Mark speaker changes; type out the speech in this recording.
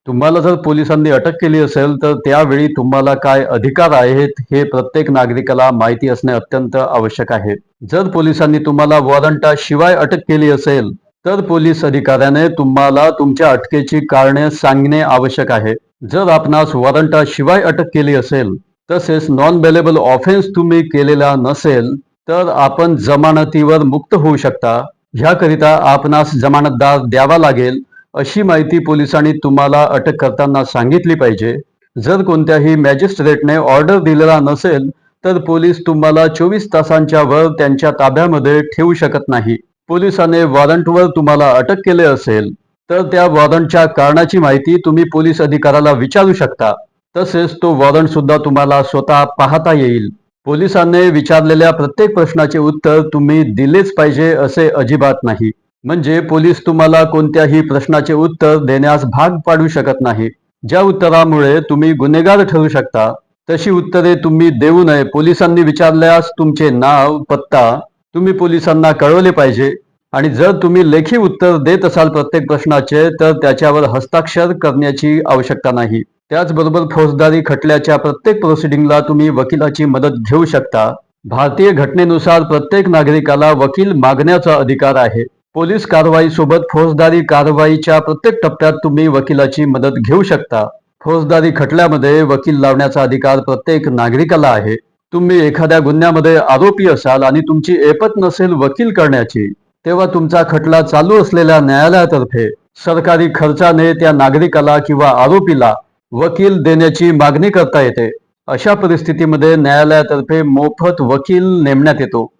Speaker 1: तुम्हाला जर पोलिसांनी अटक केली असेल, तर त्यावेळी तुम्हाला काय अधिकार आहेत, हे प्रत्येक नागरिकाला माहिती असणे अत्यंत आवश्यक आहे. जर पोलिसांनी तुम्हाला वॉरंटाशिवाय अटक केली असेल, तर पोलीस अधिकाऱ्याने तुम्हाला तुमच्या अटकेची कारणे सांगणे आवश्यक आहे. जर आपणास वॉरंटाशिवाय अटक केली असेल, तसेच नॉन बेलेबल ऑफेन्स तुम्ही केलेला नसेल, तर आपण जमानतीवर मुक्त होऊ शकता. ह्याकरिता आपणास जमानतदार द्यावा लागेल, अशी माहिती पोलिसांनी तुम्हाला अटक करताना सांगितली पाहिजे. जर कोणत्याही मॅजिस्ट्रेटने ऑर्डर दिलेला नसेल, तर पोलीस तुम्हाला 24 तासांच्या वर त्यांच्या ताब्यामध्ये ठेवू शकत नाही. पोलिसाने वॉरंटवर तुम्हाला अटक केले असेल, तर त्या वॉरंटच्या कारणाची माहिती तुम्ही पोलीस अधिकाऱ्याला विचारू शकता. तसेच तो वॉरंट सुद्धा तुम्हाला स्वतः पाहता येईल. पोलिसांनी विचारलेल्या प्रत्येक प्रश्नाचे उत्तर तुम्ही दिलेच पाहिजे असे अजिबात नाही. म्हणजे पोलीस तुम्हाला कोणत्याही प्रश्नाचे उत्तर देण्यास भाग पाडू शकत नाही. ज्या उत्तरामुळे तुम्ही गुन्हेगार ठरू शकता, तशी उत्तरे तुम्ही देऊ नये. पोलिसांनी विचारल्यास तुमचे नाव, पत्ता तुम्ही पोलिसांना कळवले पाहिजे आणि जर तुम्ही लेखी उत्तर देत असाल प्रत्येक प्रश्नाचे, तर त्याच्यावर हस्ताक्षर करण्याची आवश्यकता नाही. त्याचबरोबर फौजदारी खटल्याच्या प्रत्येक प्रोसिडिंगला तुम्ही वकिलाची मदत घेऊ शकता. भारतीय घटनेनुसार प्रत्येक नागरिकाला वकील मागण्याचा अधिकार आहे. पोलीस कारवाईसोबत फौजदारी कारवाईच्या प्रत्येक टप्प्यात तुम्ही वकिलाची मदत घेऊ शकता. फौजदारी खटल्यामध्ये वकील लावण्याचा अधिकार प्रत्येक नागरिकाला आहे. तुम्ही एखाद्या गुन्ह्यामध्ये आरोपी असाल आणि तुमची ऐपत नसेल वकील करण्याची, तेव्हा तुमचा खटला चालू असलेल्या न्यायालयातर्फे सरकारी खर्चाने त्या नागरिकाला किंवा आरोपीला वकील देण्याची मागणी करता येते. अशा परिस्थितीमध्ये न्यायालयातर्फे मोफत वकील नेमण्यात येतो.